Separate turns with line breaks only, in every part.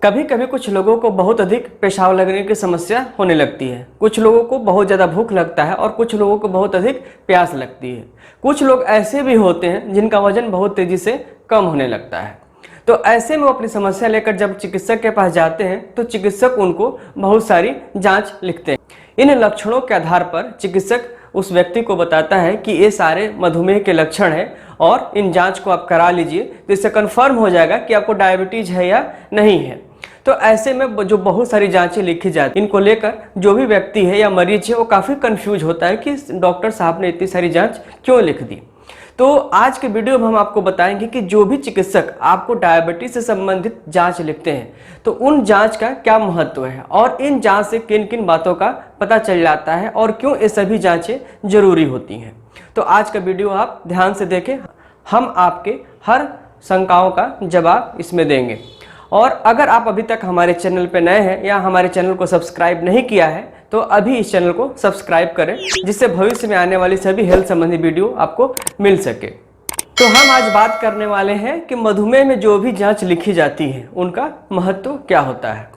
कभी कभी कुछ लोगों को बहुत अधिक पेशाब लगने की समस्या होने लगती है। कुछ लोगों को बहुत ज़्यादा भूख लगता है और कुछ लोगों को बहुत अधिक प्यास लगती है। कुछ लोग ऐसे भी होते हैं जिनका वजन बहुत तेज़ी से कम होने लगता है। तो ऐसे में वो अपनी समस्या लेकर जब चिकित्सक के पास जाते हैं तो चिकित्सक उनको बहुत सारी जांच लिखते हैं। इन लक्षणों के आधार पर चिकित्सक उस व्यक्ति को बताता है कि ये सारे मधुमेह के लक्षण हैं और इन जांच को आप करा लीजिए, तो इससे कन्फर्म हो जाएगा कि आपको डायबिटीज़ है या नहीं है। तो ऐसे में जो बहुत सारी जांचें लिखी जाती हैं, इनको लेकर जो भी व्यक्ति है या मरीज है वो काफ़ी कंफ्यूज होता है कि डॉक्टर साहब ने इतनी सारी जांच क्यों लिख दी। तो आज के वीडियो में हम आपको बताएंगे कि जो भी चिकित्सक आपको डायबिटीज से संबंधित जांच लिखते हैं तो उन जांच का क्या महत्व है और इन जांच से किन किन बातों का पता चल जाता है और क्यों ये सभी जांचें जरूरी होती हैं। तो आज का वीडियो आप ध्यान से देखें, हम आपके हर शंकाओं का जवाब इसमें देंगे। और अगर आप अभी तक हमारे चैनल पर नए हैं या हमारे चैनल को सब्सक्राइब नहीं किया है तो अभी इस चैनल को सब्सक्राइब करें, जिससे भविष्य में आने वाली सभी हेल्थ संबंधी वीडियो आपको मिल सके। तो हम आज बात करने वाले हैं कि मधुमेह में जो भी जांच लिखी जाती है उनका महत्व क्या होता है।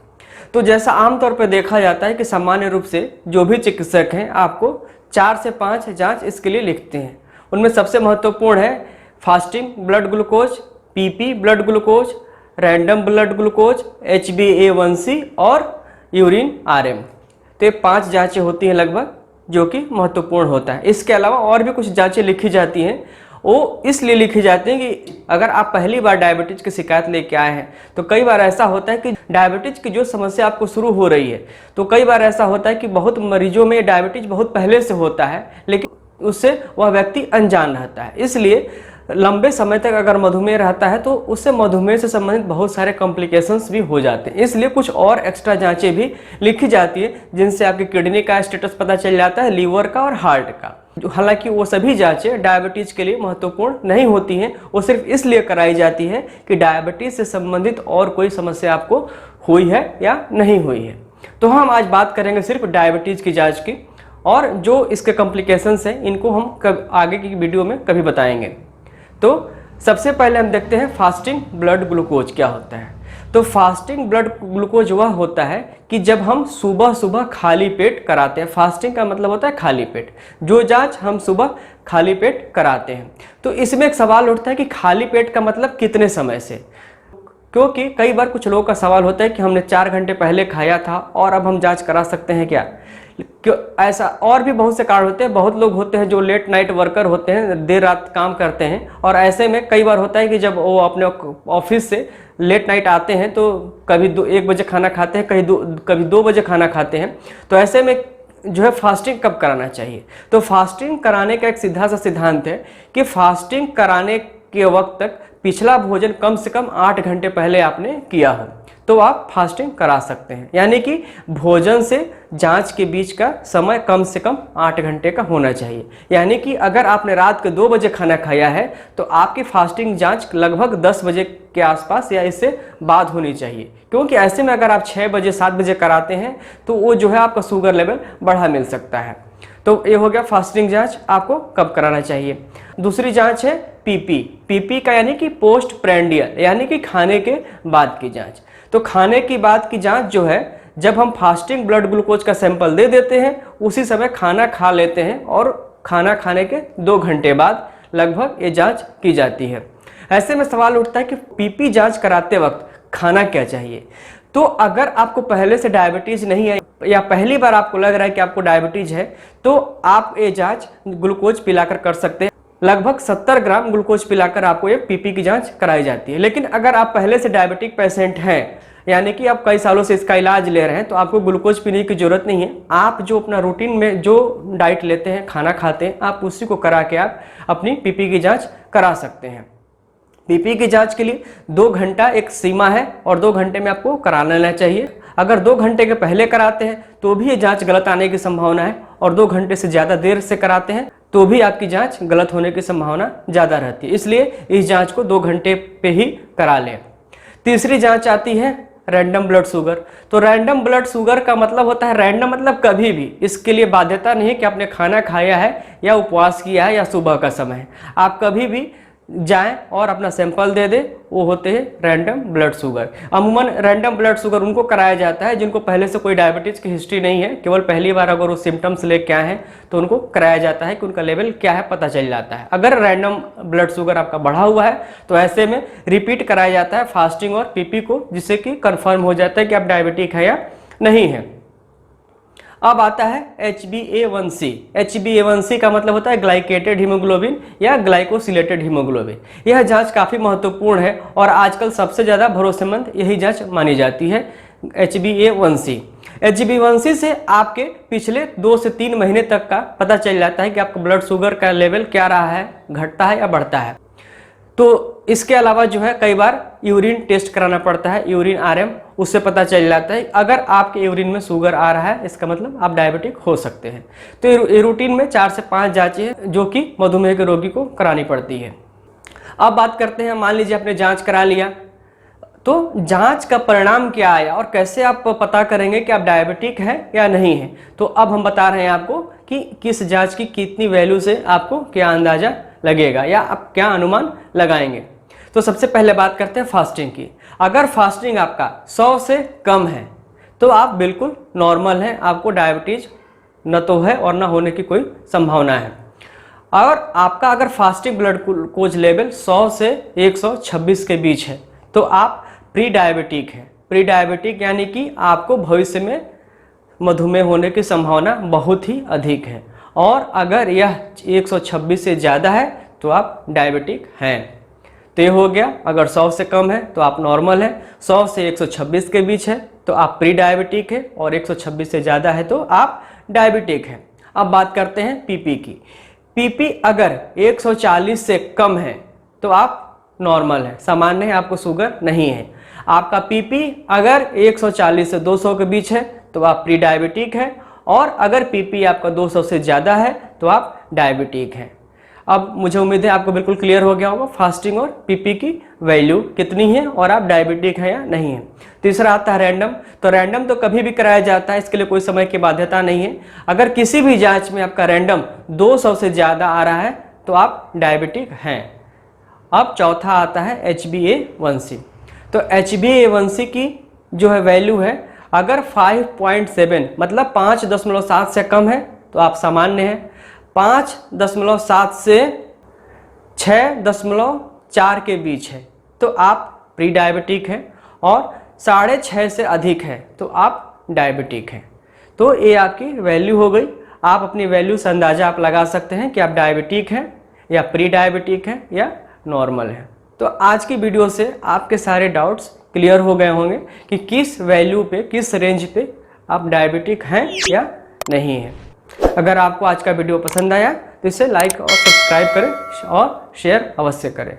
तो जैसा आमतौर पर देखा जाता है कि सामान्य रूप से जो भी चिकित्सक हैं आपको 4 से 5 जांच इसके लिए लिखते हैं। उनमें सबसे महत्वपूर्ण है fasting blood glucose, PP blood glucose, random blood glucose, HbA1c और यूरिन RM। तो ये 5 जांचें होती हैं लगभग, जो कि महत्वपूर्ण होता है। इसके अलावा और भी कुछ जांचें लिखी जाती हैं, वो इसलिए लिखी जाती हैं कि अगर आप पहली बार डायबिटीज की शिकायत लेके आए हैं तो कई बार ऐसा होता है कि डायबिटीज की जो समस्या आपको शुरू हो रही है, तो कई बार ऐसा होता है कि बहुत मरीजों में डायबिटीज बहुत पहले से होता है लेकिन उससे वह व्यक्ति अनजान रहता है। इसलिए लंबे समय तक अगर मधुमेह रहता है तो उससे मधुमेह से संबंधित बहुत सारे कॉम्प्लिकेशंस भी हो जाते हैं। इसलिए कुछ और एक्स्ट्रा जांचें भी लिखी जाती है जिनसे आपकी किडनी का स्टेटस पता चल जाता है, लीवर का और हार्ट का। हालांकि वो सभी जांचें डायबिटीज के लिए महत्वपूर्ण नहीं होती हैं, वो सिर्फ इसलिए कराई जाती है कि डायबिटीज से संबंधित और कोई समस्या आपको हुई है या नहीं हुई है। तो हम आज बात करेंगे सिर्फ डायबिटीज की जाँच की, और जो इसके कॉम्प्लिकेशंस हैं इनको हम आगे की वीडियो में कभी बताएंगे। तो सबसे पहले हम देखते हैं फास्टिंग ब्लड ग्लूकोज क्या होता है। तो फास्टिंग ब्लड ग्लूकोज वह होता है कि जब हम सुबह सुबह खाली पेट कराते हैं। फास्टिंग का मतलब होता है खाली पेट। जो जांच हम सुबह खाली पेट कराते हैं, तो इसमें एक सवाल उठता है कि खाली पेट का मतलब कितने समय से, क्योंकि कई बार कुछ लोगों का सवाल होता है कि हमने 4 घंटे पहले खाया था और अब हम जांच करा सकते हैं क्या। क्यों ऐसा, और भी बहुत से कारण होते हैं। बहुत लोग होते हैं जो लेट नाइट वर्कर होते हैं, देर रात काम करते हैं, और ऐसे में कई बार होता है कि जब वो अपने ऑफिस से लेट नाइट आते हैं तो कभी 1 बजे खाना खाते हैं, कभी 2 बजे खाना खाते हैं। तो ऐसे में जो है फास्टिंग कब कराना चाहिए। तो फास्टिंग कराने का एक सीधा सा सिद्धांत है कि फास्टिंग कराने के वक्त तक पिछला भोजन कम से कम 8 घंटे पहले आपने किया हो तो आप फास्टिंग करा सकते हैं। यानी कि भोजन से जांच के बीच का समय कम से कम 8 घंटे का होना चाहिए। यानी कि अगर आपने रात के 2 बजे खाना खाया है तो आपकी फास्टिंग जांच लगभग 10 बजे के आसपास या इससे बाद होनी चाहिए, क्योंकि ऐसे में अगर आप 6 बजे 7 बजे कराते हैं तो वो जो है आपका शुगर लेवल बढ़ा मिल सकता है। तो ये हो गया फास्टिंग जांच आपको कब कराना चाहिए। दूसरी जांच है पीपी का यानी कि पोस्ट प्रेंडियल, यानी कि खाने के बाद की जांच। तो खाने की बाद की जांच जो है, जब हम फास्टिंग ब्लड ग्लूकोज का सैंपल दे देते हैं उसी समय खाना खा लेते हैं और खाना खाने के 2 घंटे बाद लगभग ये जांच की जाती है। ऐसे में सवाल उठता है कि पीपी जांच कराते वक्त खाना क्या चाहिए। तो अगर आपको पहले से डायबिटीज नहीं है या पहली बार आपको लग रहा है कि आपको डायबिटीज है तो आप ये जांच ग्लूकोज पिलाकर कर सकते हैं। लगभग 70 ग्राम ग्लूकोज पिलाकर आपको ये पीपी की जांच कराई जाती है। लेकिन अगर आप पहले से डायबिटिक पेशेंट हैं, यानी कि आप कई सालों से इसका इलाज ले रहे हैं, तो आपको ग्लूकोज पीने की जरूरत नहीं है। आप जो अपना रूटीन में जो डाइट लेते हैं, खाना खाते हैं, आप उसी को करा के आप अपनी पीपी की जांच करा सकते हैं। पीपी की जांच के लिए 2 घंटा एक सीमा है और 2 घंटे में आपको करा लेना चाहिए। अगर 2 घंटे के पहले कराते हैं तो भी ये जांच गलत आने की संभावना है, और 2 घंटे से ज़्यादा देर से कराते हैं तो भी आपकी जांच गलत होने की संभावना ज़्यादा रहती है। इसलिए इस जांच को 2 घंटे पे ही करा लें। तीसरी जांच आती है रैंडम ब्लड शुगर। तो रैंडम ब्लड शुगर का मतलब होता है, रैंडम मतलब कभी भी, इसके लिए बाध्यता नहीं है कि आपने खाना खाया है या उपवास किया है या सुबह का समय है। आप कभी भी जाएं और अपना सैंपल दे दें, वो होते हैं रैंडम ब्लड शुगर। अमूमन रैंडम ब्लड शुगर उनको कराया जाता है जिनको पहले से कोई डायबिटीज़ की हिस्ट्री नहीं है, केवल पहली बार अगर वो सिम्टम्स लेके आए हैं तो उनको कराया जाता है कि उनका लेवल क्या है पता चल जाता है। अगर रैंडम ब्लड शुगर आपका बढ़ा हुआ है तो ऐसे में रिपीट कराया जाता है फास्टिंग और पीपी को, जिससे कि कन्फर्म हो जाता है कि आप डायबिटिक है या नहीं है। अब आता है HbA1c। HbA1c का मतलब होता है ग्लाइकेटेड हीमोग्लोबिन या ग्लाइकोसिलेटेड हीमोग्लोबिन। यह जांच काफ़ी महत्वपूर्ण है और आजकल सबसे ज़्यादा भरोसेमंद यही जांच मानी जाती है, HbA1c। HbA1c से आपके पिछले 2 से 3 महीने तक का पता चल जाता है कि आपका ब्लड शुगर का लेवल क्या रहा है, घटता है या बढ़ता है। तो इसके अलावा जो है कई बार यूरिन टेस्ट कराना पड़ता है, यूरिन RM, उससे पता चल जाता है अगर आपके यूरिन में शुगर आ रहा है इसका मतलब आप डायबिटिक हो सकते हैं। तो ये रूटीन में 4 से 5 जांचें हैं जो कि मधुमेह के रोगी को करानी पड़ती है। अब बात करते हैं, मान लीजिए आपने जांच करा लिया, तो जांच का परिणाम क्या आया और कैसे आप पता करेंगे कि आप डायबिटिक हैं या नहीं है। तो अब हम बता रहे हैं आपको कि किस जांच की कितनी वैल्यू से आपको क्या अंदाजा लगेगा या आप क्या अनुमान लगाएंगे। तो सबसे पहले बात करते हैं फास्टिंग की। अगर फास्टिंग आपका 100 से कम है तो आप बिल्कुल नॉर्मल हैं, आपको डायबिटीज न तो है और न होने की कोई संभावना है। और आपका अगर फास्टिंग ब्लड ग्लूकोज लेवल 100 से 126 के बीच है तो आप प्री डायबिटिक हैं। प्री डायबिटिक यानी कि आपको भविष्य में मधुमेह होने की संभावना बहुत ही अधिक है। और अगर यह 126 से ज़्यादा है तो आप डायबिटिक हैं। तो ये हो गया, अगर 100 से कम है तो आप नॉर्मल हैं, 100 से 126 के बीच है तो आप प्री डायबिटिक है और 126 से ज़्यादा है तो आप डायबिटिक हैं। अब बात करते हैं पीपी की। पीपी अगर 140 से कम है तो आप नॉर्मल है, सामान्य है, आपको शुगर नहीं है। आपका पीपी अगर 140 से 200 के बीच है तो आप प्री डायबिटिक है, और अगर पीपी आपका 200 से ज़्यादा है तो आप डायबिटिक हैं। अब मुझे उम्मीद है आपको बिल्कुल क्लियर हो गया होगा फास्टिंग और पीपी की वैल्यू कितनी है और आप डायबिटिक हैं या नहीं है। तीसरा आता है रैंडम। तो रैंडम तो कभी भी कराया जाता है, इसके लिए कोई समय की बाध्यता नहीं है। अगर किसी भी जांच में आपका रैंडम 200 से ज़्यादा आ रहा है तो आप डायबिटिक हैं। अब चौथा आता है HbA1c। तो HbA1c की जो है वैल्यू है, अगर 5.7 मतलब 5.7 से कम है तो आप सामान्य हैं, 5.7 से 6.4 के बीच है तो आप प्री डायबिटिक हैं, और 6.5 से अधिक है तो आप डायबिटिक हैं। तो ये आपकी वैल्यू हो गई। आप अपनी वैल्यू से अंदाज़ा आप लगा सकते हैं कि आप डायबिटिक हैं या प्री डायबिटिक हैं या नॉर्मल हैं। तो आज की वीडियो से आपके सारे डाउट्स क्लियर हो गए होंगे कि किस वैल्यू पे, किस रेंज पे आप डायबिटिक हैं या नहीं हैं। अगर आपको आज का वीडियो पसंद आया तो इसे लाइक और सब्सक्राइब करें और शेयर अवश्य करें।